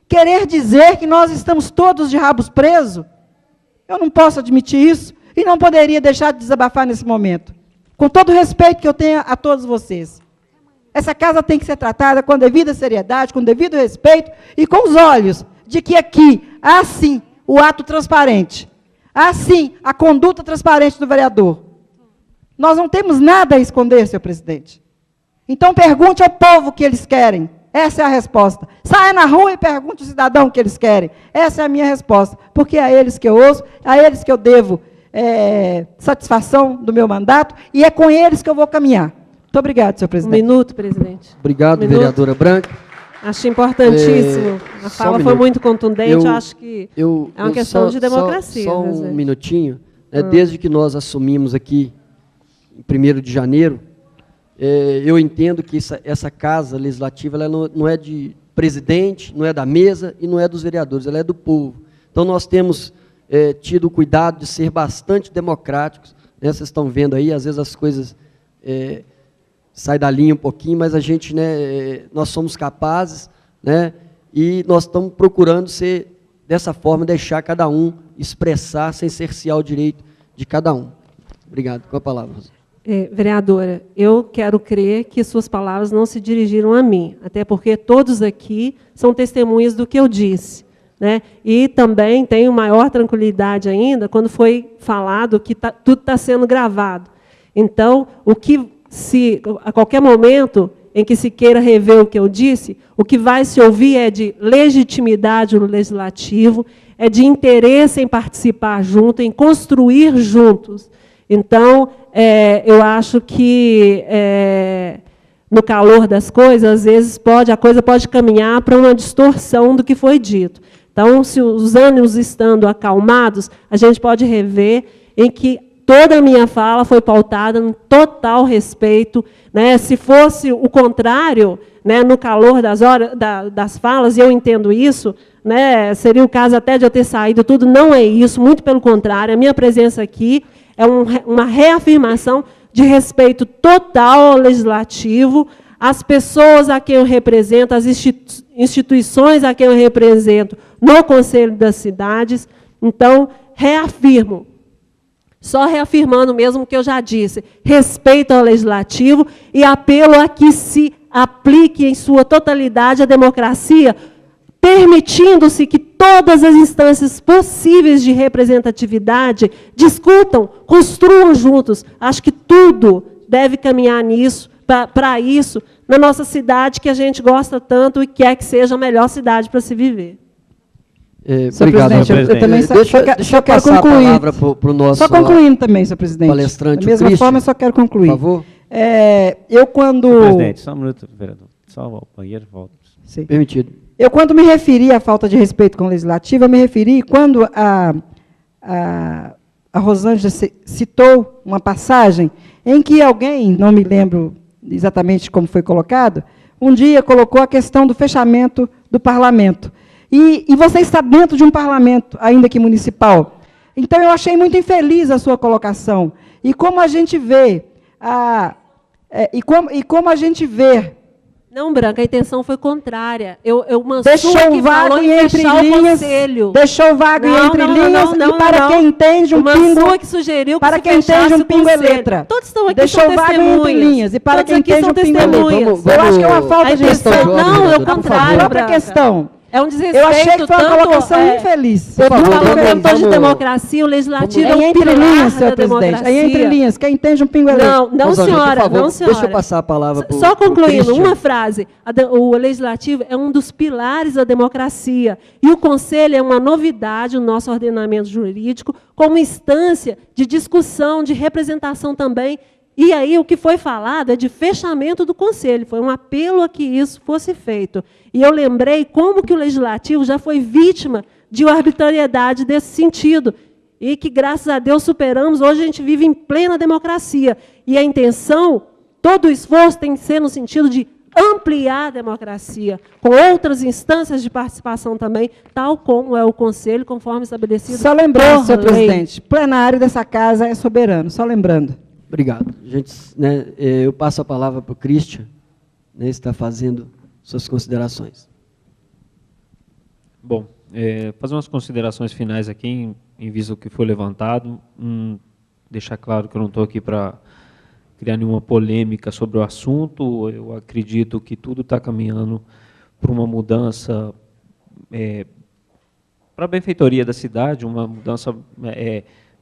querer dizer que nós estamos todos de rabos presos. Eu não posso admitir isso e não poderia deixar de desabafar nesse momento. Com todo o respeito que eu tenho a todos vocês. Essa casa tem que ser tratada com devida seriedade, com devido respeito e com os olhos de que aqui há sim o ato transparente. Há sim a conduta transparente do vereador. Nós não temos nada a esconder, senhor presidente. Então pergunte ao povo o que eles querem. Essa é a resposta. Saia na rua e pergunte ao cidadão o que eles querem. Essa é a minha resposta. Porque é a eles que eu ouço, é a eles que eu devo satisfação do meu mandato, e é com eles que eu vou caminhar. Muito obrigado, senhor presidente. Um minuto, presidente. Obrigado, vereadora Branca. Acho importantíssimo. A fala foi muito contundente, eu acho que é uma questão de democracia. Só um minutinho. Desde que nós assumimos aqui, em 1º de janeiro, eu entendo que essa casa legislativa ela não é de presidente, não é da mesa e não é dos vereadores, ela é do povo. Então, nós temos tido o cuidado de ser bastante democráticos. Né? Vocês estão vendo aí, às vezes as coisas saem da linha um pouquinho, mas a gente, nós somos capazes, né? E nós estamos procurando ser dessa forma, deixar cada um expressar sem cercear o direito de cada um. Obrigado. Com a palavra, Rosa. Vereadora, eu quero crer que suas palavras não se dirigiram a mim, até porque todos aqui são testemunhas do que eu disse. Né? E também tenho maior tranquilidade ainda quando foi falado que tudo está sendo gravado. Então, se a qualquer momento em que se queira rever o que eu disse, o que vai se ouvir é de legitimidade no legislativo, é de interesse em participar junto, em construir juntos. Então, eu acho que, no calor das coisas, às vezes a coisa pode caminhar para uma distorção do que foi dito. Então, se os ânimos estando acalmados, a gente pode rever em que toda a minha fala foi pautada no total respeito. Né? Se fosse o contrário, né, no calor das falas, e eu entendo isso, né, seria o caso até de eu ter saído tudo, não é isso, muito pelo contrário, a minha presença aqui é uma reafirmação de respeito total ao legislativo, às pessoas a quem eu represento, às instituições a quem eu represento no Conselho das Cidades. Então, reafirmo, só reafirmando mesmo o que eu já disse, respeito ao legislativo e apelo a que se aplique em sua totalidade a democracia, permitindo-se que todas as instâncias possíveis de representatividade discutam, construam juntos. Acho que tudo deve caminhar nisso, para isso, na nossa cidade, que a gente gosta tanto e quer que seja a melhor cidade para se viver. Obrigado, presidente. Eu também só quero concluir. A palavra para o nosso só concluindo também, senhor presidente. Palestrante, da mesma forma, eu só quero concluir. Por favor. Eu, quando... Senhor presidente, só um minuto, vereador. Só o banheiro volta. Sim. Permitido. Eu, quando me referi à falta de respeito com o legislativo, eu me referi quando a Rosângela citou uma passagem em que alguém, não me lembro exatamente como foi colocado, um dia colocou a questão do fechamento do parlamento. E você está dentro de um parlamento, ainda que municipal. Então, eu achei muito infeliz a sua colocação. E como a gente vê... como a gente vê... Não, Branca, a intenção foi contrária. Deixou vago e entre linhas. Deixou vago e entre linhas. E para quem entende um pingo... que sugeriu que para quem entende um pingo é letra. Todos estão aqui, deixou vago e entre linhas. E para quem entende um pingo é letra. Eu acho que é uma falta de respeito. Não, é o contrário, outra questão. É um desrespeito. Eu achei que foi uma colocação infeliz. Por favor, cantor de democracia, o legislativo é um entre linhas, senhor da presidente. É entre linhas. Quem entende um pingo é letra. Não, senhora. Não, senhora. Deixa eu passar a palavra para o Só concluindo, uma frase. O legislativo é um dos pilares da democracia. E o Conselho é uma novidade no nosso ordenamento jurídico, como instância de discussão, de representação também. E aí o que foi falado é de fechamento do Conselho. Foi um apelo a que isso fosse feito. E eu lembrei como que o Legislativo já foi vítima de arbitrariedade desse sentido. E que, graças a Deus, superamos. Hoje a gente vive em plena democracia. E a intenção, todo o esforço tem que ser no sentido de ampliar a democracia, com outras instâncias de participação também, tal como é o Conselho, conforme estabelecido. Só lembrando, senhor presidente, plenário dessa casa é soberano. Só lembrando. Obrigado. Gente, eu passo a palavra para o Christian, está fazendo suas considerações. Bom, fazer umas considerações finais aqui, em vista do que foi levantado. Deixar claro que eu não estou aqui para criar nenhuma polêmica sobre o assunto. Eu acredito que tudo está caminhando para uma mudança, para a benfeitoria da cidade, uma mudança,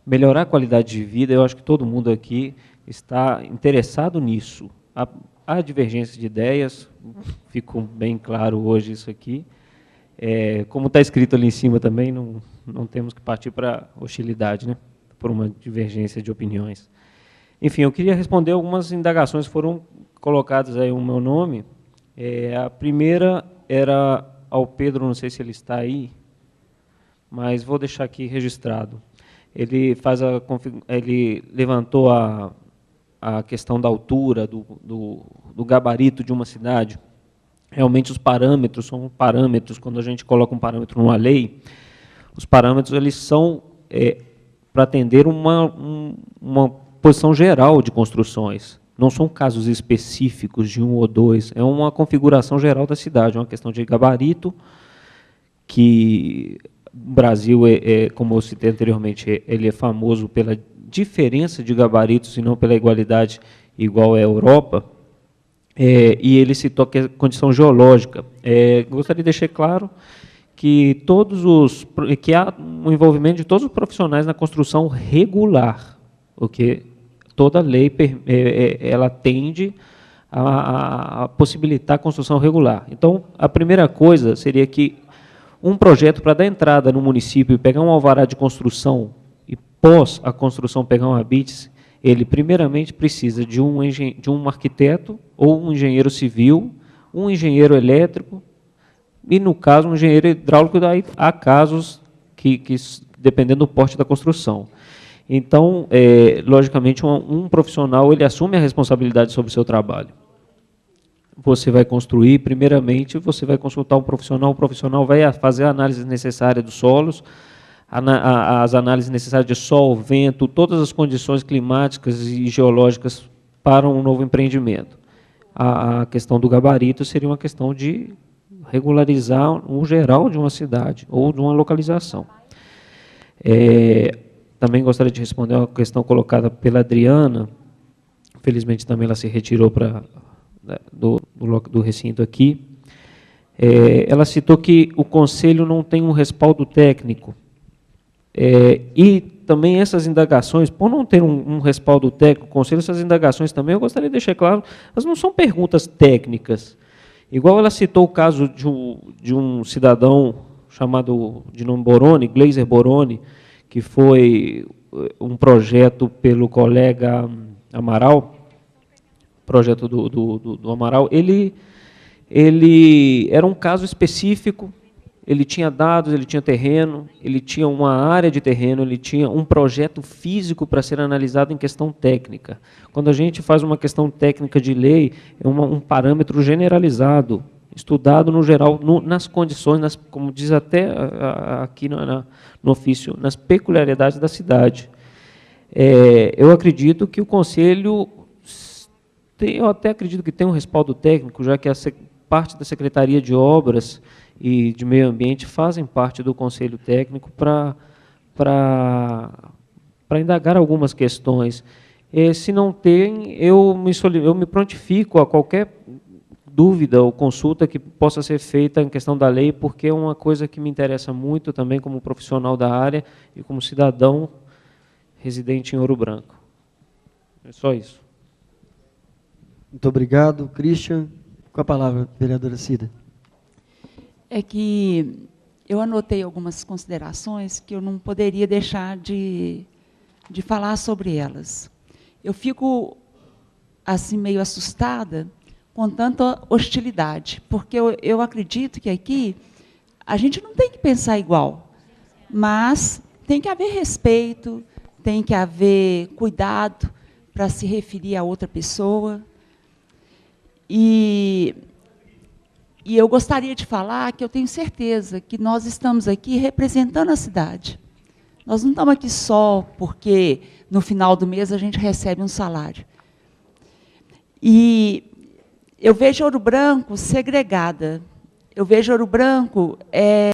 melhorar a qualidade de vida. Eu acho que todo mundo aqui está interessado nisso. Há divergência de ideias, ficou bem claro hoje isso aqui. Como está escrito ali em cima também, não temos que partir para hostilidade, né? Por uma divergência de opiniões. Enfim, eu queria responder algumas indagações que foram colocadas aí o meu nome. A primeira era ao Pedro, não sei se ele está aí, mas vou deixar aqui registrado. Ele levantou a questão da altura, do gabarito de uma cidade. Realmente os parâmetros são parâmetros, quando a gente coloca um parâmetro numa lei, os parâmetros eles são para atender uma posição geral de construções. Não são casos específicos de um ou dois, é uma configuração geral da cidade, é uma questão de gabarito, que o Brasil, como eu citei anteriormente, ele é famoso pela diferença de gabaritos e não pela igualdade igual à Europa. E ele citou que é condição geológica. Gostaria de deixar claro que há um envolvimento de todos os profissionais na construção regular, porque toda lei ela tende a possibilitar a construção regular. Então, a primeira coisa seria que um projeto para dar entrada no município e pegar um alvará de construção e pós a construção pegar um habite, ele primeiramente precisa de um arquiteto ou um engenheiro civil, um engenheiro elétrico e, no caso, um engenheiro hidráulico. Daí há casos que dependendo do porte da construção. Então, logicamente, um profissional ele assume a responsabilidade sobre o seu trabalho. Você vai construir, primeiramente, você vai consultar um profissional, o profissional vai fazer a análise necessária dos solos, as análises necessárias de sol, vento, todas as condições climáticas e geológicas para um novo empreendimento. A questão do gabarito seria uma questão de regularizar o geral de uma cidade ou de uma localização. Também gostaria de responder uma questão colocada pela Adriana, infelizmente também ela se retirou do recinto aqui. Ela citou que o Conselho não tem um respaldo técnico. E também essas indagações, por não ter um respaldo técnico, Conselho, essas indagações também, eu gostaria de deixar claro, elas não são perguntas técnicas. Igual ela citou o caso de um cidadão chamado de nome Boroni, Gleiser Boroni, que foi um projeto pelo colega Amaral, projeto do Amaral. Ele era um caso específico, ele tinha dados, ele tinha terreno, ele tinha uma área de terreno, ele tinha um projeto físico para ser analisado em questão técnica. Quando a gente faz uma questão técnica de lei, é um parâmetro generalizado, estudado no geral, nas condições, como diz até aqui no ofício, nas peculiaridades da cidade. Eu acredito que o Conselho, eu até acredito que tem um respaldo técnico, já que parte da Secretaria de Obras e de Meio Ambiente fazem parte do Conselho Técnico para indagar algumas questões. Se não tem, eu me prontifico a qualquer dúvida ou consulta que possa ser feita em questão da lei, porque é uma coisa que me interessa muito também como profissional da área e como cidadão residente em Ouro Branco. É só isso. Muito obrigado, Christian. Com a palavra, vereadora Cida. É que eu anotei algumas considerações que eu não poderia deixar de falar sobre elas. Eu fico assim meio assustada com tanta hostilidade, porque eu acredito que aqui a gente não tem que pensar igual, mas tem que haver respeito, tem que haver cuidado para se referir a outra pessoa. E eu gostaria de falar que eu tenho certeza que nós estamos aqui representando a cidade. Nós não estamos aqui só porque, no final do mês, a gente recebe um salário. E eu vejo Ouro Branco segregada. Eu vejo Ouro Branco